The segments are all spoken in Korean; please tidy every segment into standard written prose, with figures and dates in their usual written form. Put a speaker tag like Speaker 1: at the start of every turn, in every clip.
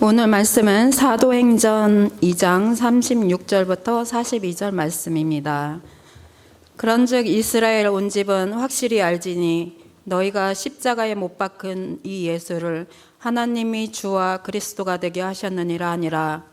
Speaker 1: 오늘 말씀은 사도행전 2장 36절부터 42절 말씀입니다. 그런즉 이스라엘 온 집은 확실히 알지니 너희가 십자가에 못 박힌 이 예수를 하나님이 주와 그리스도가 되게 하셨느니라 하니라.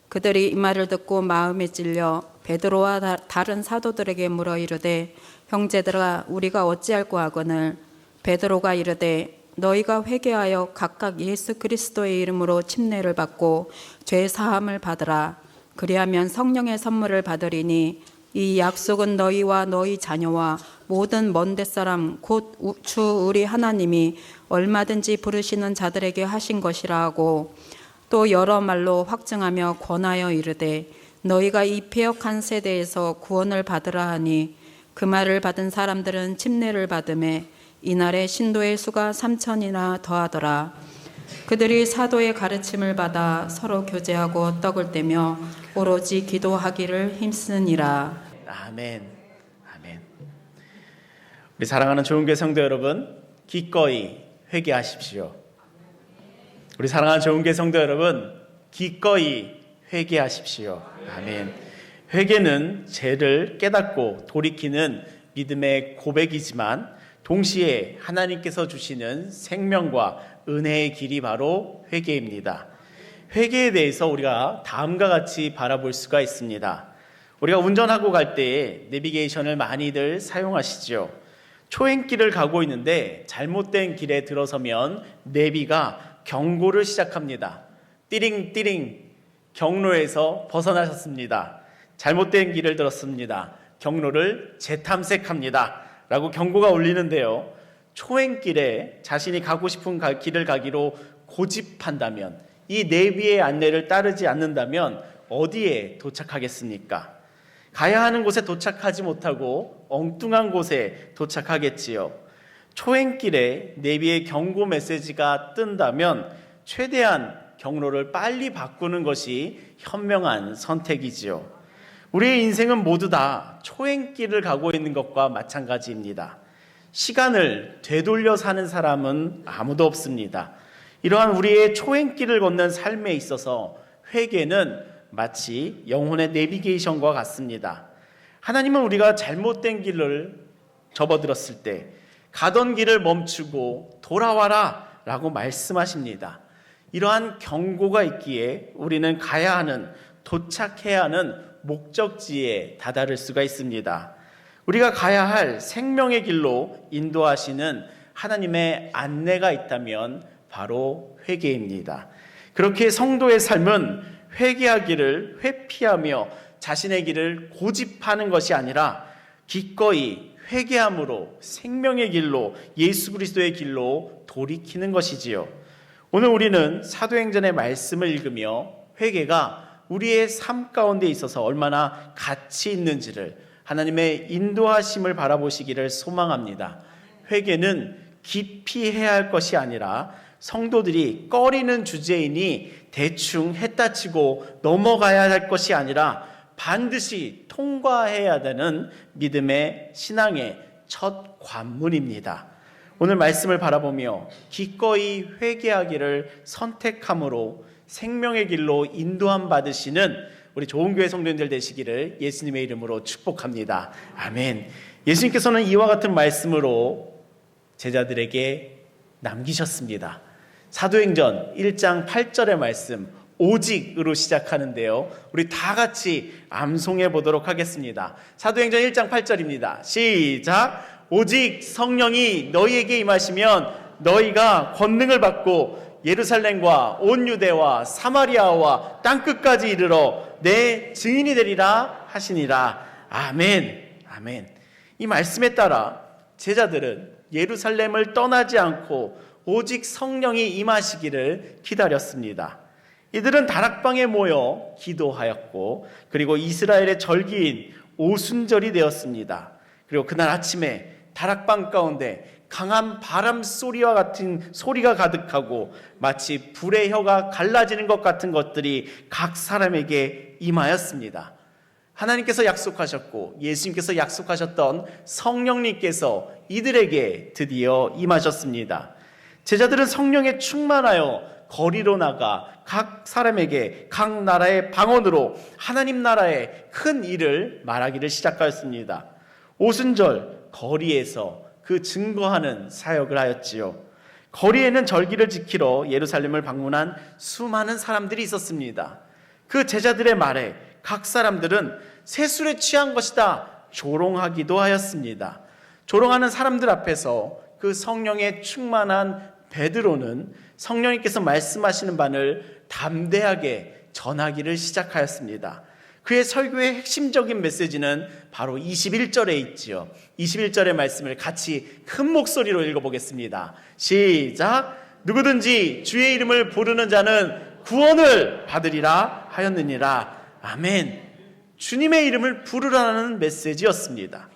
Speaker 1: 그들이 이 말을 듣고 마음에 찔려 베드로와 다른 사도들에게 물어 이르되 형제들아 우리가 어찌할꼬 하거늘. 베드로가 이르되 너희가 회개하여 각각 예수 그리스도의 이름으로 침례를 받고 죄 사함을 받으라. 그리하면 성령의 선물을 받으리니 이 약속은 너희와 너희 자녀와 모든 먼 데사람 곧 주 우리 하나님이 얼마든지 부르시는 자들에게 하신 것이라 하고 또 여러 말로 확증하며 권하여 이르되 너희가 이 패역한 세대에서 구원을 받으라 하니 그 말을 받은 사람들은 침례를 받음에 이날에 신도의 수가 3,000이나 더하더라. 그들이 사도의 가르침을 받아 서로 교제하고 떡을 떼며 오로지 기도하기를 힘쓰니라.
Speaker 2: 아멘. 아멘. 우리 사랑하는 좋은교회 성도 여러분, 기꺼이 회개하십시오. 우리 사랑하는 좋은교회 성도 여러분, 기꺼이 회개하십시오. 아멘. 회개는 죄를 깨닫고 돌이키는 믿음의 고백이지만 동시에 하나님께서 주시는 생명과 은혜의 길이 바로 회개입니다. 회개에 대해서 우리가 다음과 같이 바라볼 수가 있습니다. 우리가 운전하고 갈 때 내비게이션을 많이들 사용하시죠. 초행길을 가고 있는데 잘못된 길에 들어서면 내비가 경고를 시작합니다. 띠링띠링, 경로에서 벗어나셨습니다. 잘못된 길을 들었습니다. 경로를 재탐색합니다 라고 경고가 울리는데요, 초행길에 자신이 가고 싶은 길을 가기로 고집한다면, 이 내비의 안내를 따르지 않는다면 어디에 도착하겠습니까? 가야 하는 곳에 도착하지 못하고 엉뚱한 곳에 도착하겠지요. 초행길에 내비의 경고 메시지가 뜬다면 최대한 경로를 빨리 바꾸는 것이 현명한 선택이지요. 우리의 인생은 모두 다 초행길을 가고 있는 것과 마찬가지입니다. 시간을 되돌려 사는 사람은 아무도 없습니다. 이러한 우리의 초행길을 걷는 삶에 있어서 회개는 마치 영혼의 내비게이션과 같습니다. 하나님은 우리가 잘못된 길을 접어들었을 때 가던 길을 멈추고 돌아와라 라고 말씀하십니다. 이러한 경고가 있기에 우리는 가야 하는, 도착해야 하는 목적지에 다다를 수가 있습니다. 우리가 가야 할 생명의 길로 인도하시는 하나님의 안내가 있다면 바로 회개입니다. 그렇게 성도의 삶은 회개하기를 회피하며 자신의 길을 고집하는 것이 아니라 기꺼이 회개함으로 생명의 길로, 예수 그리스도의 길로 돌이키는 것이지요. 오늘 우리는 사도행전의 말씀을 읽으며 회개가 우리의 삶 가운데 있어서 얼마나 가치 있는지를, 하나님의 인도하심을 바라보시기를 소망합니다. 회개는 깊이 해야 할 것이 아니라 성도들이 꺼리는 주제이니 대충 했다 치고 넘어가야 할 것이 아니라 반드시 통과해야 되는 믿음의 신앙의 첫 관문입니다. 오늘 말씀을 바라보며 기꺼이 회개하기를 선택함으로 생명의 길로 인도함 받으시는 우리 좋은교회 성도님들 되시기를 예수님의 이름으로 축복합니다. 아멘. 예수님께서는 이와 같은 말씀으로 제자들에게 남기셨습니다. 사도행전 1장 8절의 말씀, 오직으로 시작하는데요, 우리 다 같이 암송해 보도록 하겠습니다. 사도행전 1장 8절입니다. 시작. 오직 성령이 너희에게 임하시면 너희가 권능을 받고 예루살렘과 온 유대와 사마리아와 땅끝까지 이르러 내 증인이 되리라 하시니라. 아멘. 아멘. 이 말씀에 따라 제자들은 예루살렘을 떠나지 않고 오직 성령이 임하시기를 기다렸습니다. 이들은 다락방에 모여 기도하였고, 그리고 이스라엘의 절기인 오순절이 되었습니다. 그리고 그날 아침에 다락방 가운데 강한 바람 소리와 같은 소리가 가득하고 마치 불의 혀가 갈라지는 것 같은 것들이 각 사람에게 임하였습니다. 하나님께서 약속하셨고 예수님께서 약속하셨던 성령님께서 이들에게 드디어 임하셨습니다. 제자들은 성령에 충만하여 거리로 나가 각 사람에게 각 나라의 방언으로 하나님 나라의 큰 일을 말하기를 시작하였습니다. 오순절 거리에서 그 증거하는 사역을 하였지요. 거리에는 절기를 지키러 예루살렘을 방문한 수많은 사람들이 있었습니다. 그 제자들의 말에 각 사람들은 세술에 취한 것이다 조롱하기도 하였습니다. 조롱하는 사람들 앞에서 그 성령에 충만한 베드로는 성령님께서 말씀하시는 바를 담대하게 전하기를 시작하였습니다. 그의 설교의 핵심적인 메시지는 바로 21절에 있지요. 21절의 말씀을 같이 큰 목소리로 읽어보겠습니다. 시작. 누구든지 주의 이름을 부르는 자는 구원을 받으리라 하였느니라. 아멘. 주님의 이름을 부르라는 메시지였습니다.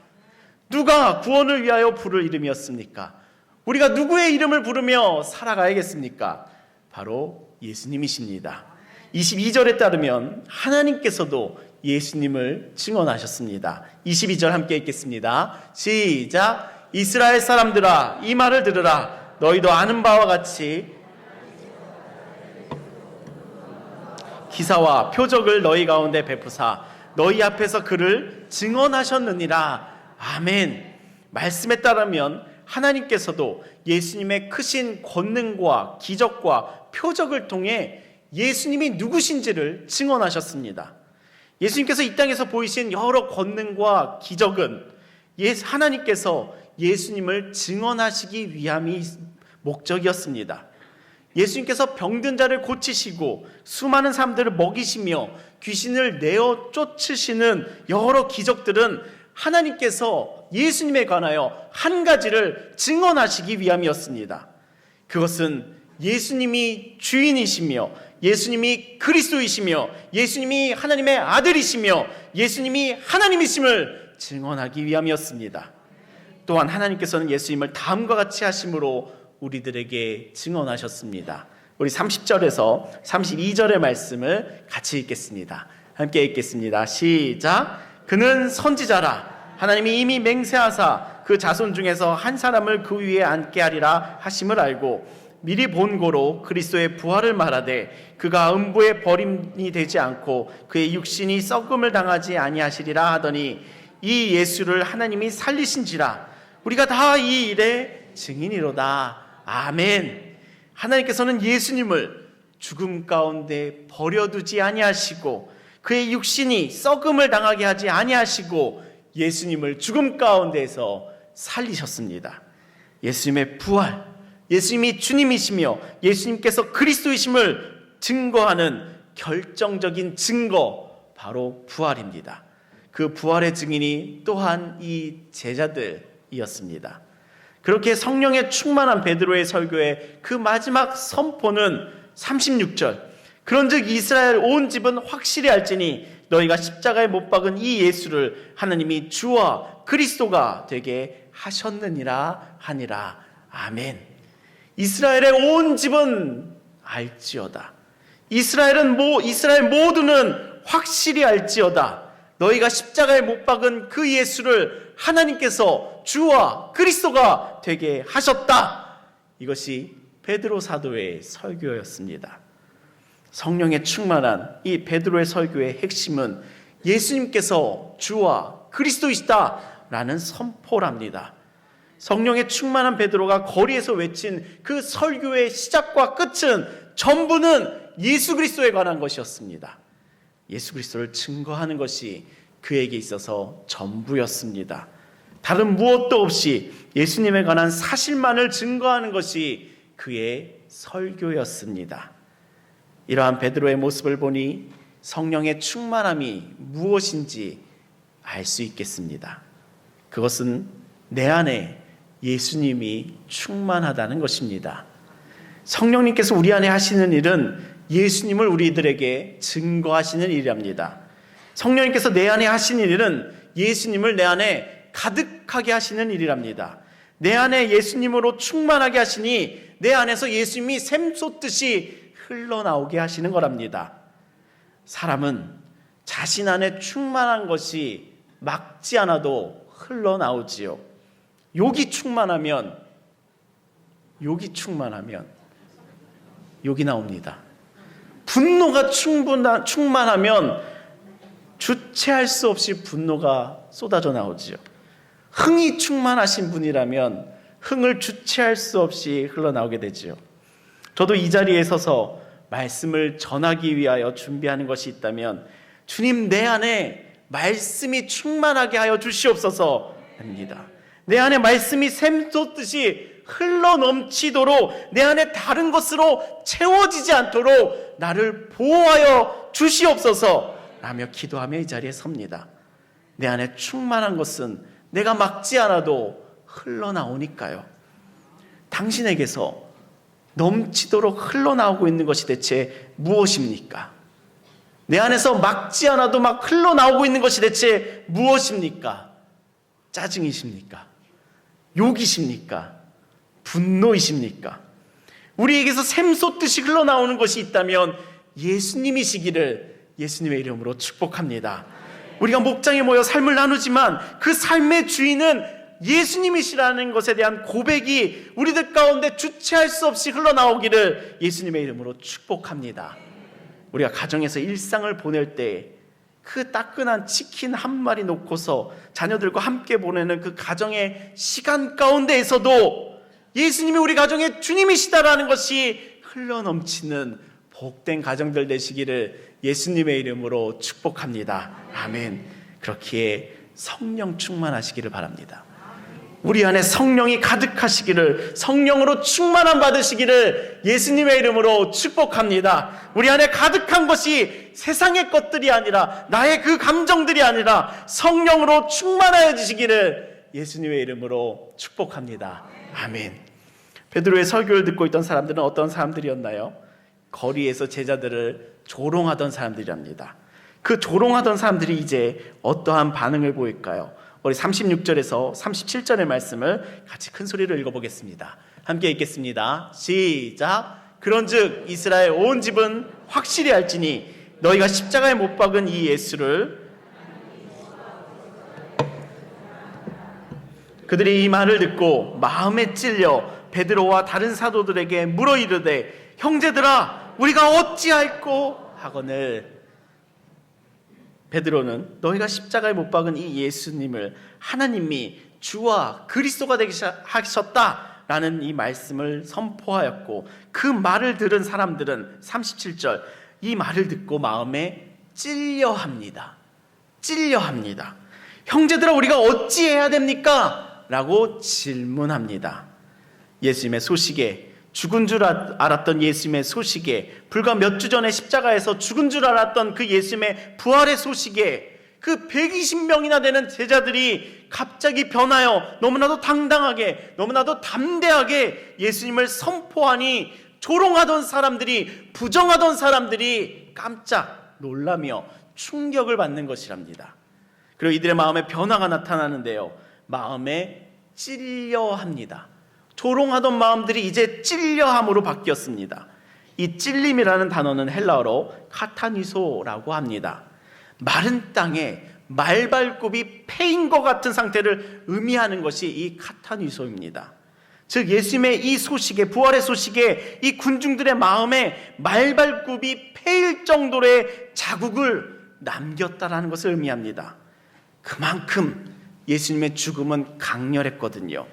Speaker 2: 누가 구원을 위하여 부를 이름이었습니까? 우리가 누구의 이름을 부르며 살아가야겠습니까? 바로 예수님이십니다. 22절에 따르면 하나님께서도 예수님을 증언하셨습니다. 22절 함께 읽겠습니다. 시작. 이스라엘 사람들아 이 말을 들으라. 너희도 아는 바와 같이 기사와 표적을 너희 가운데 베푸사 너희 앞에서 그를 증언하셨느니라. 아멘. 말씀에 따르면 하나님께서도 예수님의 크신 권능과 기적과 표적을 통해 예수님이 누구신지를 증언하셨습니다. 예수님께서 이 땅에서 보이신 여러 권능과 기적은 하나님께서 예수님을 증언하시기 위함이 목적이었습니다. 예수님께서 병든 자를 고치시고 수많은 사람들을 먹이시며 귀신을 내어 쫓으시는 여러 기적들은 하나님께서 예수님에 관하여 한 가지를 증언하시기 위함이었습니다. 그것은 예수님이 주인이시며 예수님이 그리스도이시며 예수님이 하나님의 아들이시며 예수님이 하나님이심을 증언하기 위함이었습니다. 또한 하나님께서는 예수님을 다음과 같이 하심으로 우리들에게 증언하셨습니다. 우리 30절에서 32절의 말씀을 같이 읽겠습니다. 함께 읽겠습니다. 시작. 그는 선지자라 하나님이 이미 맹세하사 그 자손 중에서 한 사람을 그 위에 앉게 하리라 하심을 알고 미리 본고로 그리스도의 부활을 말하되 그가 음부에 버림이 되지 않고 그의 육신이 썩음을 당하지 아니하시리라 하더니 이 예수를 하나님이 살리신지라 우리가 다 이 일의 증인이로다. 아멘. 하나님께서는 예수님을 죽음 가운데 버려두지 아니하시고 그의 육신이 썩음을 당하게 하지 아니하시고 예수님을 죽음 가운데에서 살리셨습니다. 예수님의 부활, 예수님이 주님이시며 예수님께서 그리스도이심을 증거하는 결정적인 증거, 바로 부활입니다. 그 부활의 증인이 또한 이 제자들이었습니다. 그렇게 성령에 충만한 베드로의 설교의 그 마지막 선포는 36절. 그런즉 이스라엘 온 집은 확실히 알지니 너희가 십자가에 못 박은 이 예수를 하나님이 주와 그리스도가 되게 하셨느니라 하니라. 아멘. 이스라엘의 온 집은 알지어다. 이스라엘 모두는 확실히 알지어다. 너희가 십자가에 못 박은 그 예수를 하나님께서 주와 그리스도가 되게 하셨다. 이것이 베드로 사도의 설교였습니다. 성령에 충만한 이 베드로의 설교의 핵심은 예수님께서 주와 그리스도이시다라는 선포랍니다. 성령에 충만한 베드로가 거리에서 외친 그 설교의 시작과 끝은 전부는 예수 그리스도에 관한 것이었습니다. 예수 그리스도를 증거하는 것이 그에게 있어서 전부였습니다. 다른 무엇도 없이 예수님에 관한 사실만을 증거하는 것이 그의 설교였습니다. 이러한 베드로의 모습을 보니 성령의 충만함이 무엇인지 알 수 있겠습니다. 그것은 내 안에 예수님이 충만하다는 것입니다. 성령님께서 우리 안에 하시는 일은 예수님을 우리들에게 증거하시는 일이랍니다. 성령님께서 내 안에 하시는 일은 예수님을 내 안에 가득하게 하시는 일이랍니다. 내 안에 예수님으로 충만하게 하시니 내 안에서 예수님이 샘솟듯이 흘러나오게 하시는 거랍니다. 사람은 자신 안에 충만한 것이 막지 않아도 흘러나오지요. 욕이 충만하면 욕이 충만하면 욕이 나옵니다. 분노가 충만하면 주체할 수 없이 분노가 쏟아져 나오지요. 흥이 충만하신 분이라면 흥을 주체할 수 없이 흘러나오게 되지요. 저도 이 자리에 서서 말씀을 전하기 위하여 준비하는 것이 있다면 주님, 내 안에 말씀이 충만하게 하여 주시옵소서 합니다. 내 안에 말씀이 샘솟듯이 흘러넘치도록 내 안에 다른 것으로 채워지지 않도록 나를 보호하여 주시옵소서 라며 기도하며 이 자리에 섭니다. 내 안에 충만한 것은 내가 막지 않아도 흘러나오니까요. 당신에게서 넘치도록 흘러나오고 있는 것이 대체 무엇입니까? 내 안에서 막지 않아도 막 흘러나오고 있는 것이 대체 무엇입니까? 짜증이십니까? 욕이십니까? 분노이십니까? 우리에게서 샘솟듯이 흘러나오는 것이 있다면 예수님이시기를 예수님의 이름으로 축복합니다. 우리가 목장에 모여 삶을 나누지만 그 삶의 주인은 예수님이시라는 것에 대한 고백이 우리들 가운데 주체할 수 없이 흘러나오기를 예수님의 이름으로 축복합니다. 우리가 가정에서 일상을 보낼 때 그 따끈한 치킨 한 마리 놓고서 자녀들과 함께 보내는 그 가정의 시간 가운데에서도 예수님이 우리 가정의 주님이시다라는 것이 흘러넘치는 복된 가정들 되시기를 예수님의 이름으로 축복합니다. 아멘. 그렇기에 성령 충만하시기를 바랍니다. 우리 안에 성령이 가득하시기를, 성령으로 충만함 받으시기를 예수님의 이름으로 축복합니다. 우리 안에 가득한 것이 세상의 것들이 아니라, 나의 그 감정들이 아니라 성령으로 충만하여 주시기를 예수님의 이름으로 축복합니다. 아멘. 베드로의 설교를 듣고 있던 사람들은 어떤 사람들이었나요? 거리에서 제자들을 조롱하던 사람들이랍니다. 그 조롱하던 사람들이 이제 어떠한 반응을 보일까요? 우리 36절에서 37절의 말씀을 같이 큰 소리로 읽어보겠습니다. 함께 읽겠습니다. 시작. 그런즉 이스라엘 온 집은 확실히 알지니 너희가 십자가에 못 박은 이 예수를, 그들이 이 말을 듣고 마음에 찔려 베드로와 다른 사도들에게 물어 이르되 형제들아 우리가 어찌할꼬 하거늘, 베드로는 너희가 십자가에 못 박은 이 예수님을 하나님이 주와 그리스도가 되게 하셨다라는 이 말씀을 선포하였고, 그 말을 들은 사람들은 37절 이 말을 듣고 마음에 찔려합니다. 찔려합니다. 형제들아 우리가 어찌해야 됩니까? 라고 질문합니다. 예수님의 소식에, 죽은 줄 알았던 예수님의 소식에, 불과 몇 주 전에 십자가에서 죽은 줄 알았던 그 예수님의 부활의 소식에 그 120명이나 되는 제자들이 갑자기 변하여 너무나도 당당하게, 너무나도 담대하게 예수님을 선포하니 조롱하던 사람들이, 부정하던 사람들이 깜짝 놀라며 충격을 받는 것이랍니다. 그리고 이들의 마음에 변화가 나타나는데요, 마음에 찔려합니다. 조롱하던 마음들이 이제 찔려함으로 바뀌었습니다. 이 찔림이라는 단어는 헬라어로 카타니소라고 합니다. 마른 땅에 말발굽이 패인 것 같은 상태를 의미하는 것이 이 카타니소입니다. 즉 예수님의 이 소식에, 부활의 소식에 이 군중들의 마음에 말발굽이 패일 정도의 자국을 남겼다라는 것을 의미합니다. 그만큼 예수님의 죽음은 강렬했거든요.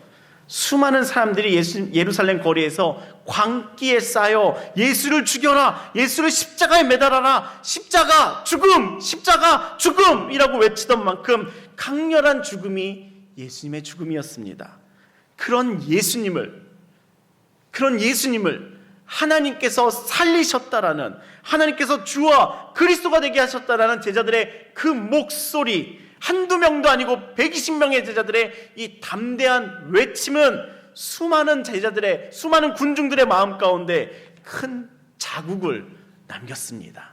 Speaker 2: 수많은 사람들이 예루살렘 거리에서 광기에 쌓여 예수를 죽여라, 예수를 십자가에 매달아라, 십자가 죽음, 십자가 죽음이라고 외치던 만큼 강렬한 죽음이 예수님의 죽음이었습니다. 그런 예수님을 하나님께서 살리셨다라는, 하나님께서 주와 그리스도가 되게 하셨다라는 제자들의 그 목소리, 한두 명도 아니고 120명의 제자들의 이 담대한 외침은 수많은 제자들의, 수많은 군중들의 마음 가운데 큰 자국을 남겼습니다.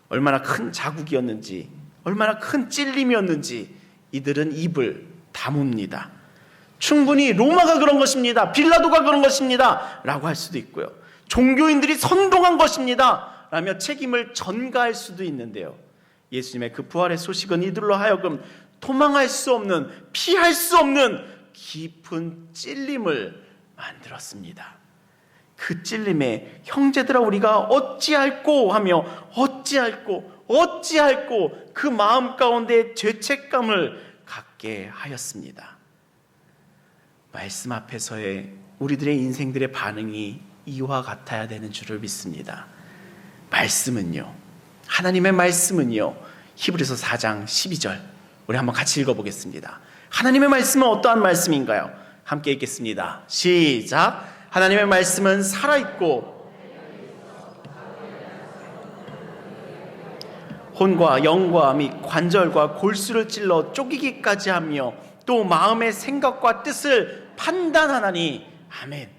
Speaker 2: 얼마나 큰 자국이었는지, 얼마나 큰 찔림이었는지 이들은 입을 다뭅니다. 충분히 로마가 그런 것입니다, 빌라도가 그런 것입니다 라고 할 수도 있고요, 종교인들이 선동한 것입니다 라며 책임을 전가할 수도 있는데요, 예수님의 그 부활의 소식은 이들로 하여금 도망할 수 없는, 피할 수 없는 깊은 찔림을 만들었습니다. 그 찔림에 형제들아 우리가 어찌할꼬 하며 어찌할꼬 그 마음 가운데 죄책감을 갖게 하였습니다. 말씀 앞에서의 우리들의 인생들의 반응이 이와 같아야 되는 줄을 믿습니다. 말씀은요, 하나님의 말씀은요, 히브리서 4장 12절 우리 한번 같이 읽어보겠습니다. 하나님의 말씀은 어떠한 말씀인가요? 함께 읽겠습니다. 시작. 하나님의 말씀은 살아있고 혼과 영과 및 관절과 골수를 찔러 쪼개기까지 하며 또 마음의 생각과 뜻을 판단하나니. 아멘.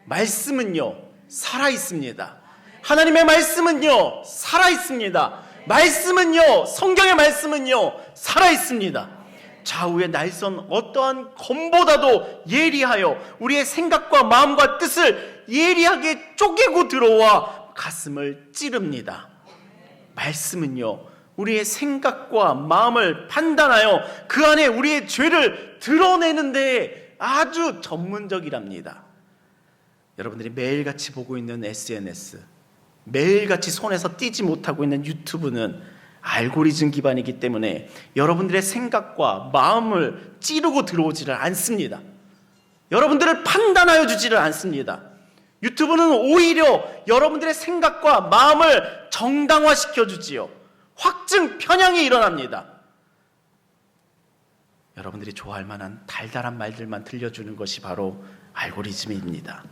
Speaker 2: 말씀은요 살아있습니다. 하나님의 말씀은요 살아있습니다. 말씀은요, 성경의 말씀은요 살아있습니다. 좌우의 날선 어떠한 검보다도 예리하여 우리의 생각과 마음과 뜻을 예리하게 쪼개고 들어와 가슴을 찌릅니다. 말씀은요 우리의 생각과 마음을 판단하여 그 안에 우리의 죄를 드러내는 데 아주 전문적이랍니다. 여러분들이 매일같이 보고 있는 SNS, 매일같이 손에서 떼지 못하고 있는 유튜브는 알고리즘 기반이기 때문에 여러분들의 생각과 마음을 찌르고 들어오지를 않습니다. 여러분들을 판단하여 주지를 않습니다. 유튜브는 오히려 여러분들의 생각과 마음을 정당화시켜 주지요. 확증 편향이 일어납니다. 여러분들이 좋아할 만한 달달한 말들만 들려주는 것이 바로 알고리즘입니다.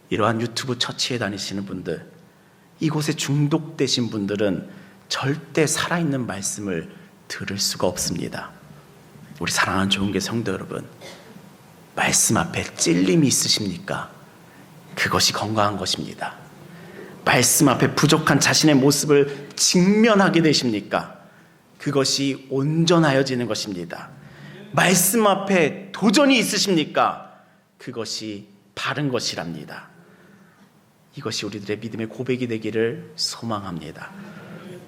Speaker 2: 이러한 유튜브 처치에 다니시는 분들, 이곳에 중독되신 분들은 절대 살아있는 말씀을 들을 수가 없습니다. 우리 사랑하는 좋은교회 성도 여러분, 말씀 앞에 찔림이 있으십니까? 그것이 건강한 것입니다. 말씀 앞에 부족한 자신의 모습을 직면하게 되십니까? 그것이 온전하여지는 것입니다. 말씀 앞에 도전이 있으십니까? 그것이 바른 것이랍니다. 이것이 우리들의 믿음의 고백이 되기를 소망합니다.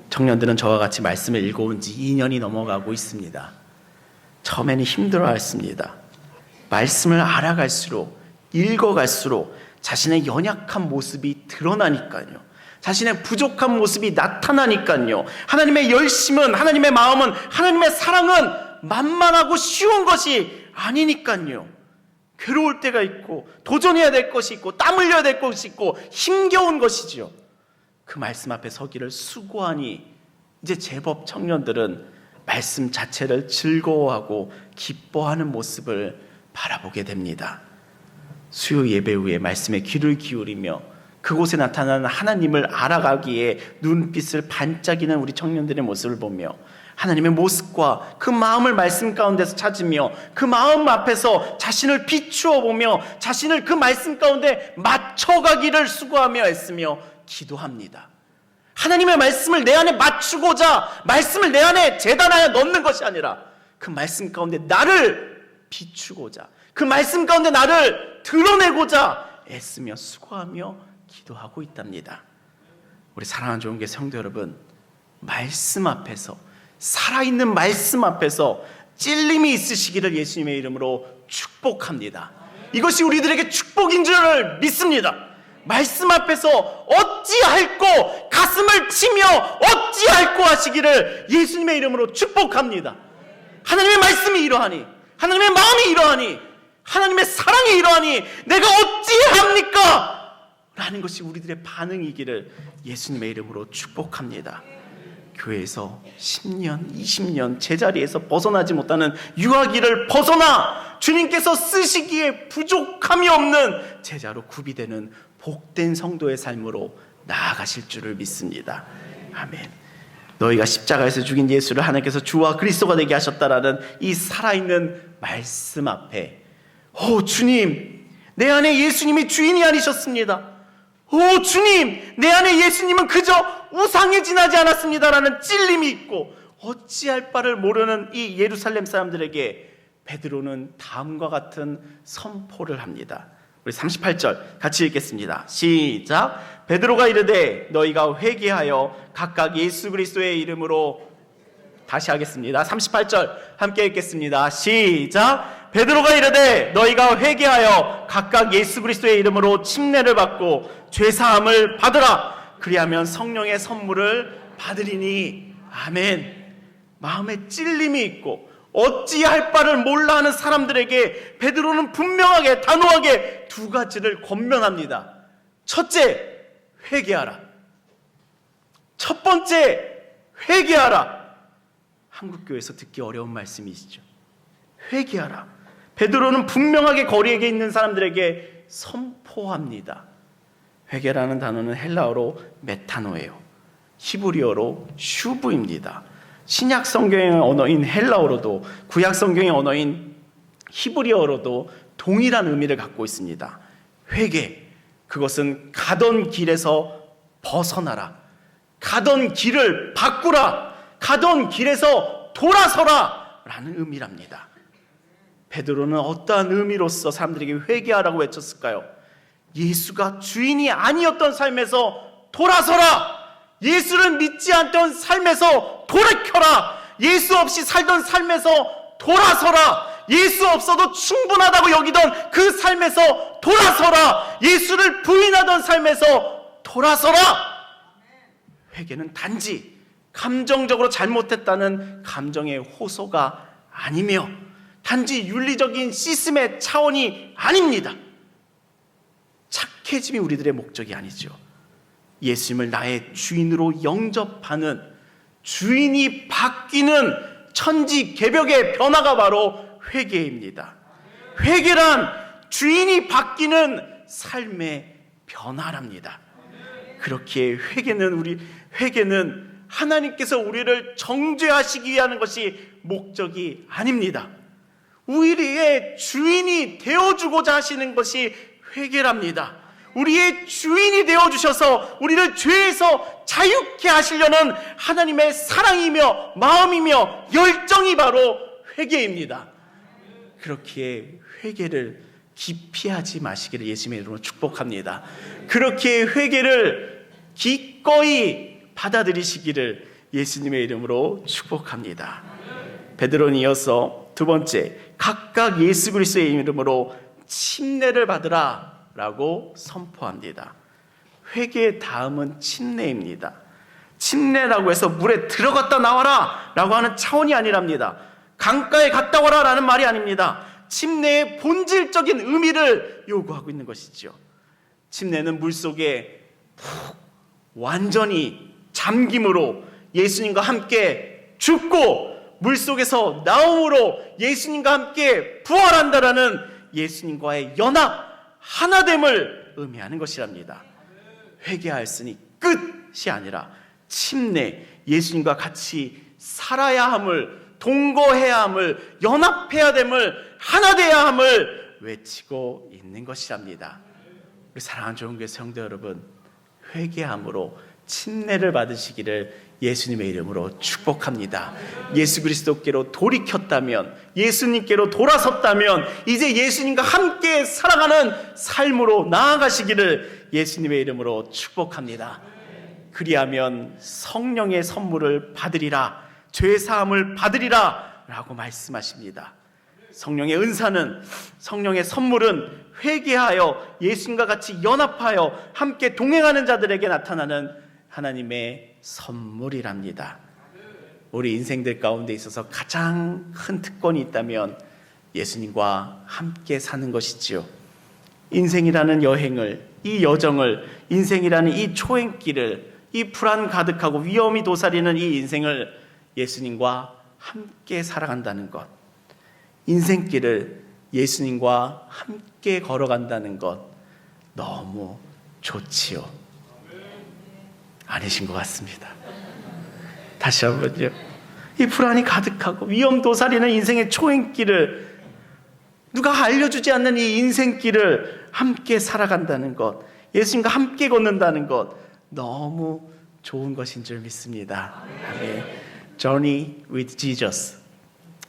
Speaker 2: 청년들은 저와 같이 말씀을 읽어온 지 2년이 넘어가고 있습니다. 처음에는 힘들어했습니다. 말씀을 알아갈수록, 읽어갈수록 자신의 연약한 모습이 드러나니까요. 자신의 부족한 모습이 나타나니까요. 하나님의 열심은, 하나님의 마음은, 하나님의 사랑은 만만하고 쉬운 것이 아니니까요. 괴로울 때가 있고, 도전해야 될 것이 있고, 땀 흘려야 될 것이 있고, 힘겨운 것이지요. 그 말씀 앞에 서기를 수고하니 이제 제법 청년들은 말씀 자체를 즐거워하고 기뻐하는 모습을 바라보게 됩니다. 수요 예배 후에 말씀에 귀를 기울이며 그곳에 나타나는 하나님을 알아가기에 눈빛을 반짝이는 우리 청년들의 모습을 보며 하나님의 모습과 그 마음을 말씀 가운데서 찾으며 그 마음 앞에서 자신을 비추어 보며 자신을 그 말씀 가운데 맞춰가기를 수고하며 애쓰며 기도합니다. 하나님의 말씀을 내 안에 맞추고자 말씀을 내 안에 재단하여 넣는 것이 아니라 그 말씀 가운데 나를 비추고자 그 말씀 가운데 나를 드러내고자 애쓰며 수고하며 기도하고 있답니다. 우리 사랑하는 좋은교회 성도 여러분, 말씀 앞에서, 살아있는 말씀 앞에서 찔림이 있으시기를 예수님의 이름으로 축복합니다. 이것이 우리들에게 축복인 줄을 믿습니다. 말씀 앞에서 어찌할꼬 가슴을 치며 어찌할꼬 하시기를 예수님의 이름으로 축복합니다. 하나님의 말씀이 이러하니, 하나님의 마음이 이러하니, 하나님의 사랑이 이러하니 내가 어찌합니까? 라는 것이 우리들의 반응이기를 예수님의 이름으로 축복합니다. 교회에서 10년, 20년 제자리에서 벗어나지 못하는 유아기를 벗어나 주님께서 쓰시기에 부족함이 없는 제자로 구비되는 복된 성도의 삶으로 나아가실 줄을 믿습니다. 아멘. 너희가 십자가에서 죽인 예수를 하나님께서 주와 그리스도가 되게 하셨다라는 이 살아있는 말씀 앞에, 오 주님, 내 안에 예수님이 주인이 아니셨습니다. 오 주님, 내 안에 예수님은 그저 우상에 지나지 않았습니다라는 찔림이 있고 어찌할 바를 모르는 이 예루살렘 사람들에게 베드로는 다음과 같은 선포를 합니다. 우리 38절 같이 읽겠습니다. 시작. 베드로가 이르되 너희가 회개하여 각각 예수 그리스도의 이름으로, 다시 하겠습니다. 38절 함께 읽겠습니다. 시작. 베드로가 이르되 너희가 회개하여 각각 예수 그리스도의 이름으로 침례를 받고 죄 사함을 받으라. 그리하면 성령의 선물을 받으리니. 아멘. 마음에 찔림이 있고 어찌할 바를 몰라 하는 사람들에게 베드로는 분명하게 단호하게 두 가지를 권면합니다. 첫째, 회개하라. 첫 번째, 회개하라. 한국교회에서 듣기 어려운 말씀이시죠. 회개하라. 베드로는 분명하게 거리에 있는 사람들에게 선포합니다. 회개라는 단어는 헬라어로 메타노예요. 히브리어로 슈브입니다. 신약 성경의 언어인 헬라어로도 구약 성경의 언어인 히브리어로도 동일한 의미를 갖고 있습니다. 회개, 그것은 가던 길에서 벗어나라, 가던 길을 바꾸라, 가던 길에서 돌아서라 라는 의미랍니다. 베드로는 어떠한 의미로서 사람들에게 회개하라고 외쳤을까요? 예수가 주인이 아니었던 삶에서 돌아서라! 예수를 믿지 않던 삶에서 돌이켜라! 예수 없이 살던 삶에서 돌아서라! 예수 없어도 충분하다고 여기던 그 삶에서 돌아서라! 예수를 부인하던 삶에서 돌아서라! 회개는 단지 감정적으로 잘못했다는 감정의 호소가 아니며 단지 윤리적인 시스템의 차원이 아닙니다. 착해짐이 우리들의 목적이 아니죠. 예수님을 나의 주인으로 영접하는, 주인이 바뀌는 천지개벽의 변화가 바로 회개입니다. 회개란 주인이 바뀌는 삶의 변화랍니다. 그렇기에 회개는 하나님께서 우리를 정죄하시기 위한 것이 목적이 아닙니다. 우리의 주인이 되어주고자 하시는 것이 회개랍니다. 우리의 주인이 되어주셔서 우리를 죄에서 자유케 하시려는 하나님의 사랑이며 마음이며 열정이 바로 회개입니다. 그렇기에 회개를 기피하지 마시기를 예수님의 이름으로 축복합니다. 그렇기에 회개를 기꺼이 받아들이시기를 예수님의 이름으로 축복합니다. 베드로는 이어서 두 번째, 각각 예수 그리스도의 이름으로 침례를 받으라 라고 선포합니다. 회개의 다음은 침례입니다. 침례라고 해서 물에 들어갔다 나와라 라고 하는 차원이 아니랍니다. 강가에 갔다 와라 라는 말이 아닙니다. 침례의 본질적인 의미를 요구하고 있는 것이죠. 침례는 물속에 푹 완전히 잠김으로 예수님과 함께 죽고 물속에서 나옴으로 예수님과 함께 부활한다라는 예수님과의 연합, 하나됨을 의미하는 것이랍니다. 회개하였으니 끝이 아니라 침례, 예수님과 같이 살아야 함을, 동거해야 함을, 연합해야 됨을, 하나 돼야 함을 외치고 있는 것이랍니다. 우리 사랑하는 좋은 교회 성도 여러분, 회개함으로 침례를 받으시기를 예수님의 이름으로 축복합니다. 예수 그리스도께로 돌이켰다면, 예수님께로 돌아섰다면 이제 예수님과 함께 살아가는 삶으로 나아가시기를 예수님의 이름으로 축복합니다. 그리하면 성령의 선물을 받으리라, 죄사함을 받으리라 라고 말씀하십니다. 성령의 은사는, 성령의 선물은 회개하여 예수님과 같이 연합하여 함께 동행하는 자들에게 나타나는 하나님의 선물이랍니다. 우리 인생들 가운데 있어서 가장 큰 특권이 있다면 예수님과 함께 사는 것이지요. 인생이라는 여행을, 이 여정을, 인생이라는 이 초행길을, 이 불안 가득하고 위험이 도사리는 이 인생을 예수님과 함께 살아간다는 것, 인생길을 예수님과 함께 걸어간다는 것, 너무 좋지요. 아니신 것 같습니다. 다시 한번요. 이 불안이 가득하고 위험 도사리는 인생의 초행길을, 누가 알려주지 않는 이 인생길을 함께 살아간다는 것, 예수님과 함께 걷는다는 것, 너무 좋은 것인 줄 믿습니다. 아멘. Journey with Jesus.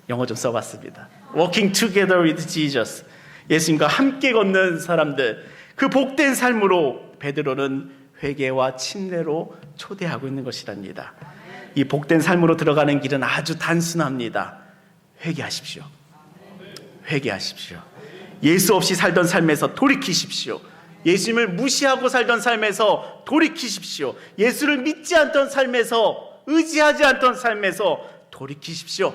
Speaker 2: 영어 좀 써봤습니다. Walking together with Jesus. 예수님과 함께 걷는 사람들, 그 복된 삶으로 베드로는 회개와 침례로 초대하고 있는 것이랍니다. 이 복된 삶으로 들어가는 길은 아주 단순합니다. 회개하십시오. 회개하십시오. 예수 없이 살던 삶에서 돌이키십시오. 예수님을 무시하고 살던 삶에서 돌이키십시오. 예수를 믿지 않던 삶에서, 의지하지 않던 삶에서 돌이키십시오.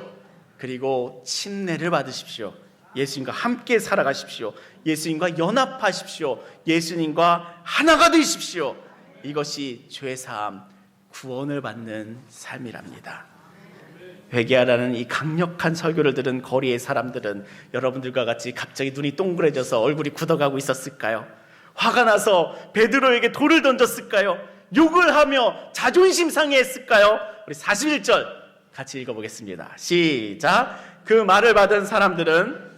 Speaker 2: 그리고 침례를 받으십시오. 예수님과 함께 살아가십시오. 예수님과 연합하십시오. 예수님과 하나가 되십시오. 이것이 죄사함, 구원을 받는 삶이랍니다. 회개하라는 이 강력한 설교를 들은 거리의 사람들은 여러분들과 같이 갑자기 눈이 동그래져서 얼굴이 굳어가고 있었을까요? 화가 나서 베드로에게 돌을 던졌을까요? 욕을 하며 자존심 상해했을까요? 우리 41절 같이 읽어보겠습니다. 시작. 그 말을 받은 사람들은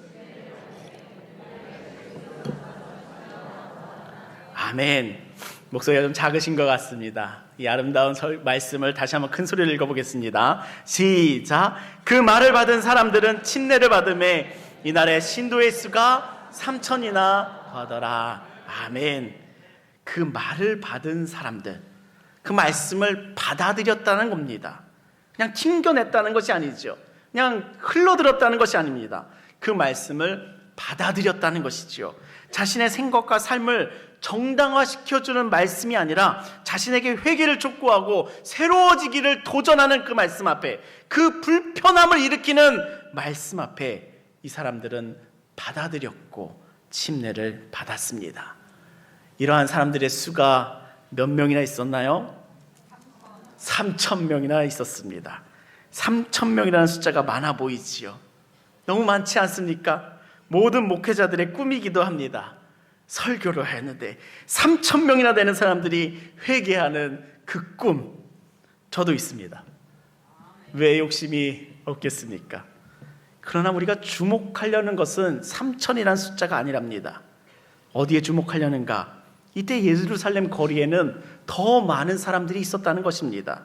Speaker 2: 아멘. 목소리가 좀 작으신 것 같습니다. 이 아름다운 말씀을 다시 한번 큰 소리를 읽어보겠습니다. 시작. 그 말을 받은 사람들은 침례를 받음에 이날에 신도의 수가 3,000이나 더더라. 아멘. 그 말을 받은 사람들, 그 말씀을 받아들였다는 겁니다. 그냥 튕겨냈다는 것이 아니죠. 그냥 흘러들었다는 것이 아닙니다. 그 말씀을 받아들였다는 것이지요. 자신의 생각과 삶을 정당화시켜주는 말씀이 아니라 자신에게 회개를 촉구하고 새로워지기를 도전하는 그 말씀 앞에, 그 불편함을 일으키는 말씀 앞에 이 사람들은 받아들였고 침례를 받았습니다. 이러한 사람들의 수가 몇 명이나 있었나요? 3,000명이나 있었습니다. 3,000명이라는 숫자가 많아 보이지요. 너무 많지 않습니까? 모든 목회자들의 꿈이기도 합니다. 설교를 했는데 3,000명이나 되는 사람들이 회개하는 그 꿈, 저도 있습니다. 왜 욕심이 없겠습니까? 그러나 우리가 주목하려는 것은 3,000이라는 숫자가 아니랍니다. 어디에 주목하려는가? 이때 예루살렘 거리에는 더 많은 사람들이 있었다는 것입니다.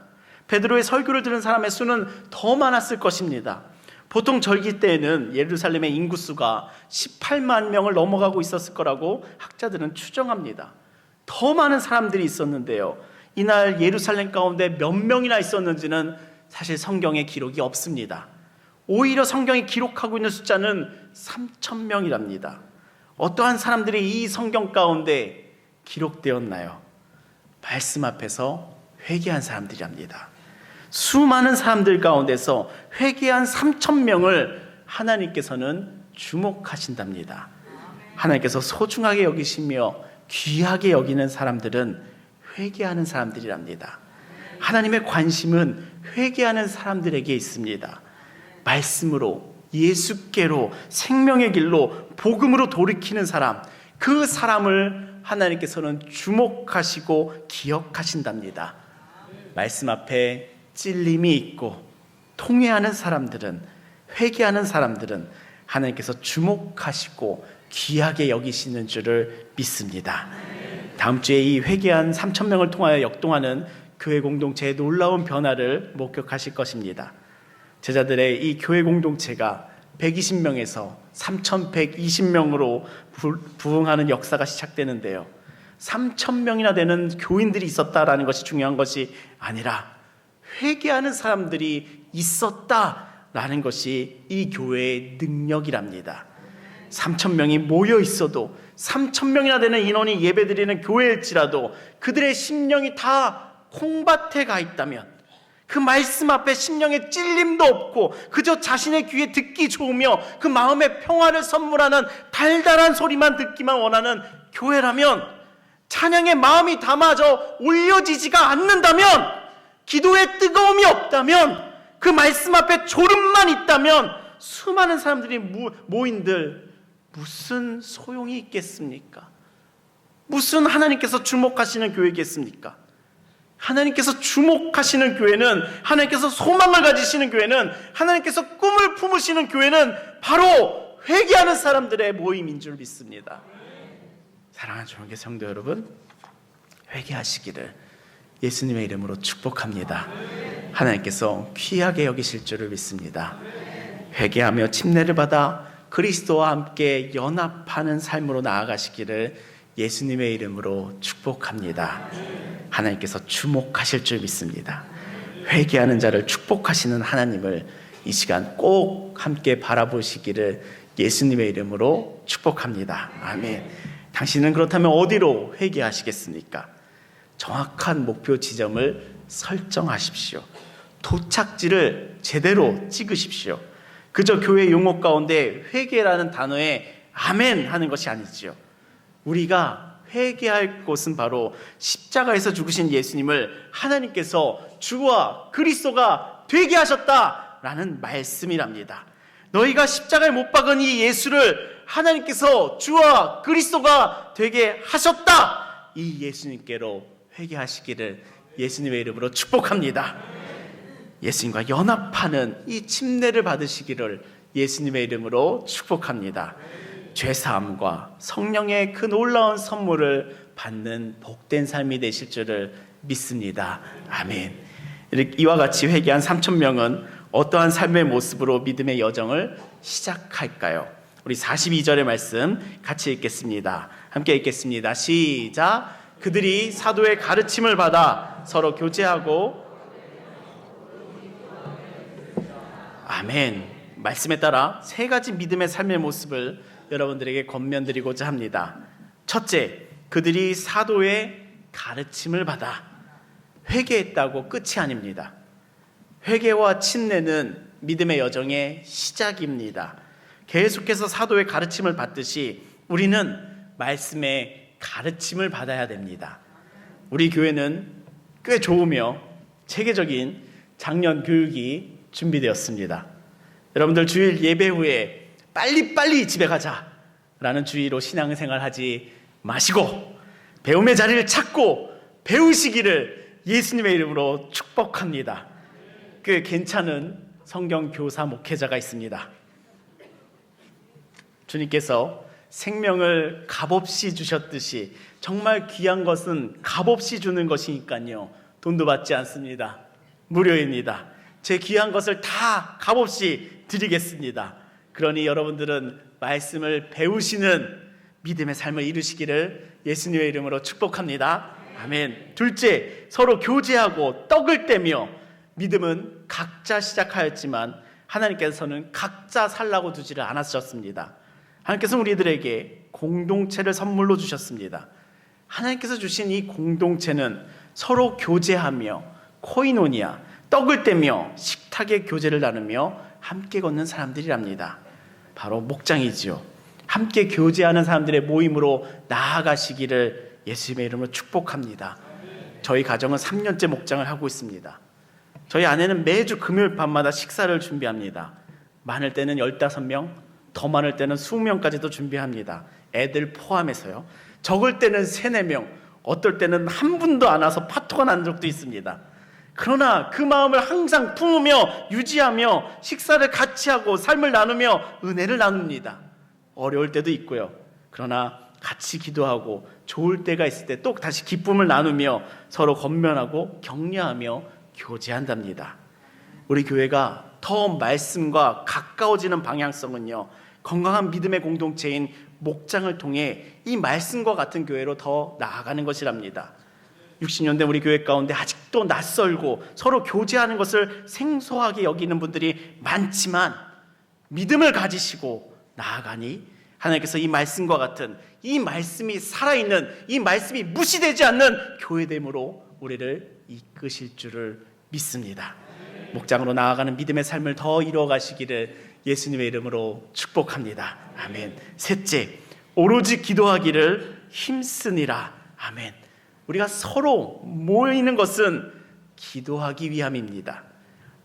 Speaker 2: 베드로의 설교를 들은 사람의 수는 더 많았을 것입니다. 보통 절기 때에는 예루살렘의 인구수가 18만 명을 넘어가고 있었을 거라고 학자들은 추정합니다. 더 많은 사람들이 있었는데요, 이날 예루살렘 가운데 몇 명이나 있었는지는 사실 성경에 기록이 없습니다. 오히려 성경이 기록하고 있는 숫자는 3,000명이랍니다. 어떠한 사람들이 이 성경 가운데 기록되었나요? 말씀 앞에서 회개한 사람들이랍니다. 수많은 사람들 가운데서 회개한 3,000명을 하나님께서는 주목하신답니다. 하나님께서 소중하게 여기시며 귀하게 여기는 사람들은 회개하는 사람들이랍니다. 하나님의 관심은 회개하는 사람들에게 있습니다. 말씀으로, 예수께로, 생명의 길로, 복음으로 돌이키는 사람, 그 사람을 하나님께서는 주목하시고 기억하신답니다. 말씀 앞에 찔림이 있고 통회하는 사람들은, 회개하는 사람들은 하나님께서 주목하시고 귀하게 여기시는 줄을 믿습니다. 다음 주에 이 회개한 3,000명을 통하여 역동하는 교회 공동체의 놀라운 변화를 목격하실 것입니다. 제자들의 이 교회 공동체가 120명에서 3,120명으로 부흥하는 역사가 시작되는데요, 3,000명이나 되는 교인들이 있었다라는 것이 중요한 것이 아니라 회개하는 사람들이 있었다라는 것이 이 교회의 능력이랍니다. 3,000명이 모여 있어도, 3,000명이나 되는 인원이 예배드리는 교회일지라도 그들의 심령이 다 콩밭에 가 있다면, 그 말씀 앞에 심령의 찔림도 없고 그저 자신의 귀에 듣기 좋으며 그 마음의 평화를 선물하는 달달한 소리만 듣기만 원하는 교회라면, 찬양의 마음이 담아져 올려지지가 않는다면, 기도에 뜨거움이 없다면, 그 말씀 앞에 졸음만 있다면 수많은 사람들이 모인들 무슨 소용이 있겠습니까? 무슨 하나님께서 주목하시는 교회겠습니까? 하나님께서 주목하시는 교회는, 하나님께서 소망을 가지시는 교회는, 하나님께서 꿈을 품으시는 교회는 바로 회개하는 사람들의 모임인 줄 믿습니다. 사랑하는 주님의 성도 여러분, 회개하시기를 예수님의 이름으로 축복합니다. 하나님께서 귀하게 여기실 줄을 믿습니다. 회개하며 침례를 받아 그리스도와 함께 연합하는 삶으로 나아가시기를 예수님의 이름으로 축복합니다. 하나님께서 주목하실 줄 믿습니다. 회개하는 자를 축복하시는 하나님을 이 시간 꼭 함께 바라보시기를 예수님의 이름으로 축복합니다. 아멘. 당신은 그렇다면 어디로 회개하시겠습니까? 정확한 목표 지점을 설정하십시오. 도착지를 제대로 찍으십시오. 그저 교회 용어 가운데 회개라는 단어에 아멘 하는 것이 아니지요. 우리가 회개할 곳은 바로 십자가에서 죽으신 예수님을 하나님께서 주와 그리스도가 되게 하셨다라는 말씀이랍니다. 너희가 십자가에 못 박은 이 예수를 하나님께서 주와 그리스도가 되게 하셨다. 이 예수님께로 회개하시기를 예수님의 이름으로 축복합니다. 예수님과 연합하는 이 침례를 받으시기를 예수님의 이름으로 축복합니다. 죄사함과 성령의 그 놀라운 선물을 받는 복된 삶이 되실 줄을 믿습니다. 아멘. 이와 같이 회개한 3,000명은 어떠한 삶의 모습으로 믿음의 여정을 시작할까요? 우리 42절의 말씀 같이 읽겠습니다. 함께 읽겠습니다. 시작. 그들이 사도의 가르침을 받아 서로 교제하고. 아멘. 말씀에 따라 세 가지 믿음의 삶의 모습을 여러분들에게 권면드리고자 합니다. 첫째, 그들이 사도의 가르침을 받아. 회개했다고 끝이 아닙니다. 회개와 침례는 믿음의 여정의 시작입니다. 계속해서 사도의 가르침을 받듯이 우리는 말씀의 가르침을 받아야 됩니다. 우리 교회는 꽤 좋으며 체계적인 작년 교육이 준비되었습니다. 여러분들 주일 예배 후에 빨리빨리 집에 가자라는 주의로 신앙생활 하지 마시고 배움의 자리를 찾고 배우시기를 예수님의 이름으로 축복합니다. 꽤 괜찮은 성경 교사 목회자가 있습니다. 주님께서 생명을 값없이 주셨듯이 정말 귀한 것은 값없이 주는 것이니까요. 돈도 받지 않습니다. 무료입니다. 제 귀한 것을 다 값없이 드리겠습니다. 그러니 여러분들은 말씀을 배우시는 믿음의 삶을 이루시기를 예수님의 이름으로 축복합니다. 아멘. 둘째, 서로 교제하고 떡을 떼며. 믿음은 각자 시작하였지만 하나님께서는 각자 살라고 두지를 않으셨습니다. 하나님께서는 우리들에게 공동체를 선물로 주셨습니다. 하나님께서 주신 이 공동체는 서로 교제하며 코이노니아, 떡을 떼며 식탁의 교제를 나누며 함께 걷는 사람들이랍니다. 바로 목장이지요. 함께 교제하는 사람들의 모임으로 나아가시기를 예수님의 이름으로 축복합니다. 저희 가정은 3년째 목장을 하고 있습니다. 저희 아내는 매주 금요일 밤마다 식사를 준비합니다. 많을 때는 15명, 더 많을 때는 20명까지도 준비합니다. 애들 포함해서요. 적을 때는 3, 4명, 어떨 때는 한 분도 안 와서 파토가 난 적도 있습니다. 그러나 그 마음을 항상 품으며 유지하며 식사를 같이 하고 삶을 나누며 은혜를 나눕니다. 어려울 때도 있고요. 그러나 같이 기도하고 좋을 때가 있을 때 또 다시 기쁨을 나누며 서로 권면하고 격려하며 교제한답니다. 우리 교회가 더 말씀과 가까워지는 방향성은요, 건강한 믿음의 공동체인 목장을 통해 이 말씀과 같은 교회로 더 나아가는 것이랍니다. 60년대 우리 교회 가운데 아직도 낯설고 서로 교제하는 것을 생소하게 여기는 분들이 많지만 믿음을 가지시고 나아가니 하나님께서 이 말씀과 같은, 이 말씀이 살아있는, 이 말씀이 무시되지 않는 교회됨으로 우리를 이끄실 줄을 믿습니다. 목장으로 나아가는 믿음의 삶을 더 이루어가시기를 예수님의 이름으로 축복합니다. 아멘. 셋째, 오로지 기도하기를 힘쓰니라. 아멘. 우리가 서로 모이는 것은 기도하기 위함입니다.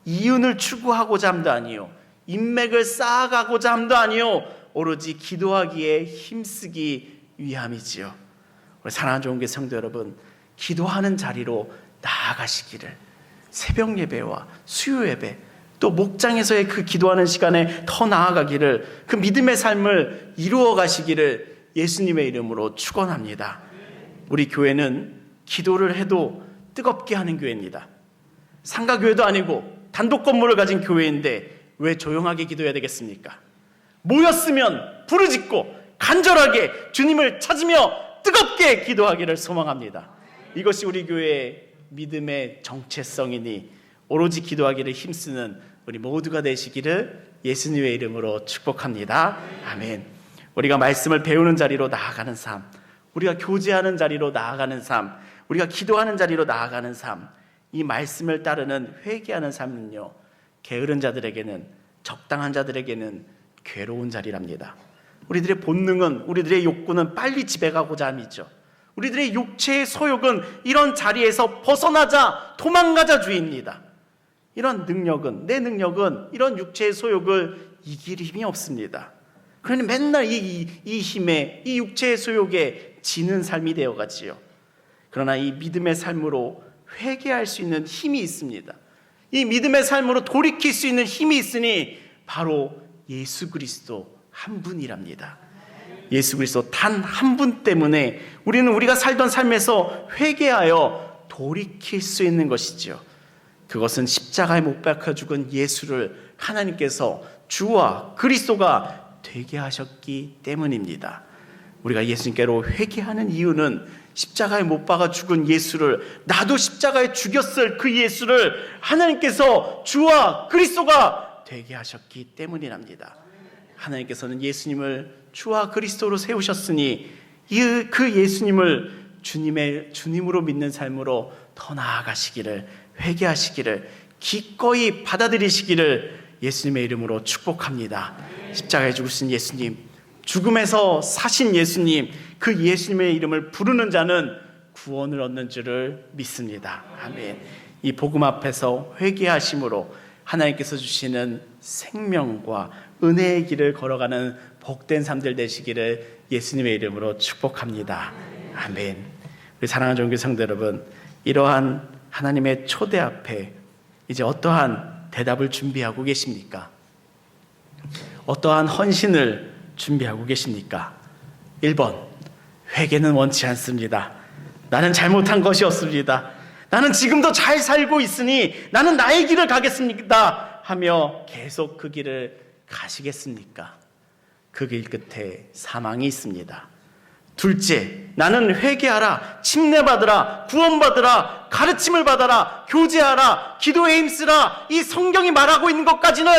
Speaker 2: 이윤을 추구하고자 함도 아니요, 인맥을 쌓아가고자 함도 아니요, 오로지 기도하기에 힘쓰기 위함이지요. 우리 사랑하는 좋은교회 성도 여러분, 기도하는 자리로 나아가시기를, 새벽 예배와 수요 예배, 또 목장에서의 그 기도하는 시간에 더 나아가기를, 그 믿음의 삶을 이루어 가시기를 예수님의 이름으로 축원합니다. 우리 교회는 기도를 해도 뜨겁게 하는 교회입니다. 상가교회도 아니고 단독 건물을 가진 교회인데 왜 조용하게 기도해야 되겠습니까? 모였으면 부르짖고 간절하게 주님을 찾으며 뜨겁게 기도하기를 소망합니다. 이것이 우리 교회의 믿음의 정체성이니 오로지 기도하기를 힘쓰는 우리 모두가 되시기를 예수님의 이름으로 축복합니다. 아멘. 우리가 말씀을 배우는 자리로 나아가는 삶, 우리가 교제하는 자리로 나아가는 삶, 우리가 기도하는 자리로 나아가는 삶, 이 말씀을 따르는 회개하는 삶은요, 게으른 자들에게는, 적당한 자들에게는 괴로운 자리랍니다. 우리들의 본능은, 우리들의 욕구는 빨리 집에 가고자 함이죠. 우리들의 육체의 소욕은 이런 자리에서 벗어나자, 도망가자 주의입니다. 이런 능력은, 내 능력은 이런 육체의 소욕을 이길 힘이 없습니다. 그러니 맨날 이 힘에, 이 육체의 소욕에 지는 삶이 되어가지요. 그러나 이 믿음의 삶으로 회개할 수 있는 힘이 있습니다. 이 믿음의 삶으로 돌이킬 수 있는 힘이 있으니 바로 예수 그리스도 한 분이랍니다. 예수 그리스도 단 한 분 때문에 우리는 우리가 살던 삶에서 회개하여 돌이킬 수 있는 것이지요. 그것은 십자가에 못 박혀 죽은 예수를 하나님께서 주와 그리스도가 되게 하셨기 때문입니다. 우리가 예수님께로 회개하는 이유는 십자가에 못 박아 죽은 예수를, 나도 십자가에 죽였을 그 예수를 하나님께서 주와 그리스도가 되게 하셨기 때문이랍니다. 하나님께서는 예수님을 주와 그리스도로 세우셨으니 그 예수님을 주님으로 믿는 삶으로 더 나아가시기를, 회개하시기를, 기꺼이 받아들이시기를 예수님의 이름으로 축복합니다. 십자가에 죽으신 예수님, 죽음에서 사신 예수님, 그 예수님의 이름을 부르는 자는 구원을 얻는 줄을 믿습니다. 아멘. 이 복음 앞에서 회개하심으로 하나님께서 주시는 생명과 은혜의 길을 걸어가는 복된 삶들 되시기를 예수님의 이름으로 축복합니다. 아멘. 우리 사랑하는 종교 성도 여러분, 이러한 하나님의 초대 앞에 이제 어떠한 대답을 준비하고 계십니까? 어떠한 헌신을 준비하고 계십니까? 1번, 회개는 원치 않습니다. 나는 잘못한 것이 없습니다. 나는 지금도 잘 살고 있으니 나는 나의 길을 가겠습니다 하며 계속 그 길을 가시겠습니까? 그 길 끝에 사망이 있습니다. 둘째, 나는 회개하라, 침례받으라, 구원받으라, 가르침을 받아라, 교제하라, 기도에 힘쓰라, 이 성경이 말하고 있는 것까지는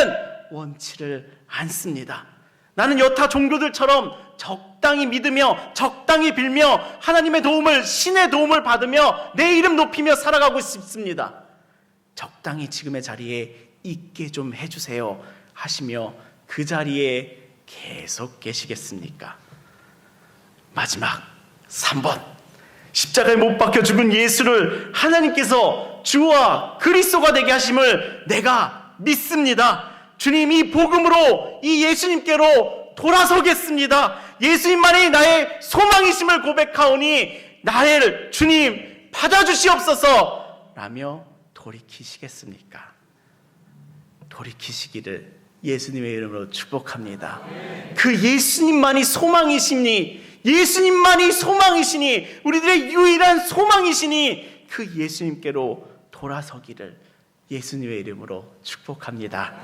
Speaker 2: 원치를 않습니다. 나는 여타 종교들처럼 적당히 믿으며 적당히 빌며 하나님의 도움을, 신의 도움을 받으며 내 이름 높이며 살아가고 싶습니다. 적당히 지금의 자리에 있게 좀 해주세요 하시며 그 자리에 계속 계시겠습니까? 마지막 3번, 십자가에 못 박혀 죽은 예수를 하나님께서 주와 그리스도가 되게 하심을 내가 믿습니다. 주님, 이 복음으로 이 예수님께로 돌아서겠습니다. 예수님만이 나의 소망이심을 고백하오니 나를 주님 받아주시옵소서 라며 돌이키시겠습니까? 돌이키시기를 예수님의 이름으로 축복합니다. 그 예수님만이 소망이시니, 예수님만이 소망이시니, 우리들의 유일한 소망이시니 그 예수님께로 돌아서기를 예수님의 이름으로 축복합니다.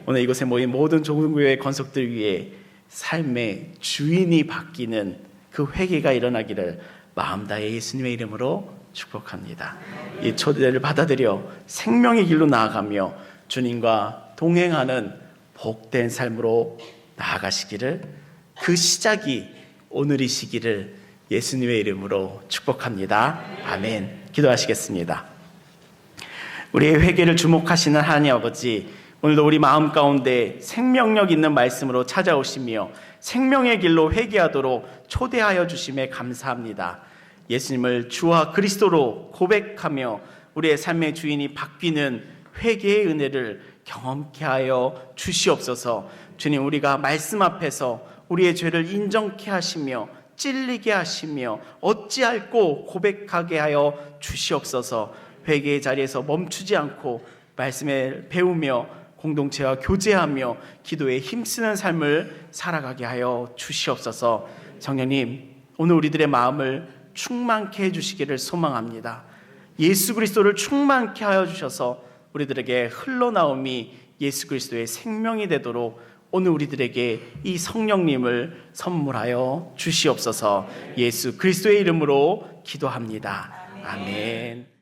Speaker 2: 오늘 이곳에 모인 모든 종교의 권속들 위해 삶의 주인이 바뀌는 그 회개가 일어나기를 마음 다해 예수님의 이름으로 축복합니다. 이 초대를 받아들여 생명의 길로 나아가며 주님과 동행하는 복된 삶으로 나아가시기를, 그 시작이 오늘이시기를 예수님의 이름으로 축복합니다. 아멘. 기도하시겠습니다. 우리의 회개를 주목하시는 하나님 아버지, 오늘도 우리 마음 가운데 생명력 있는 말씀으로 찾아오시며 생명의 길로 회개하도록 초대하여 주심에 감사합니다. 예수님을 주와 그리스도로 고백하며 우리의 삶의 주인이 바뀌는 회개의 은혜를 경험케 하여 주시옵소서. 주님, 우리가 말씀 앞에서 우리의 죄를 인정케 하시며 찔리게 하시며 어찌할꼬 고백하게 하여 주시옵소서. 회개의 자리에서 멈추지 않고 말씀을 배우며 공동체와 교제하며 기도에 힘쓰는 삶을 살아가게 하여 주시옵소서. 성령님, 오늘 우리들의 마음을 충만케 해주시기를 소망합니다. 예수 그리스도를 충만케 하여 주셔서 우리들에게 흘러나옴이 예수 그리스도의 생명이 되도록 오늘 우리들에게 이 성령님을 선물하여 주시옵소서. 예수 그리스도의 이름으로 기도합니다. 아멘.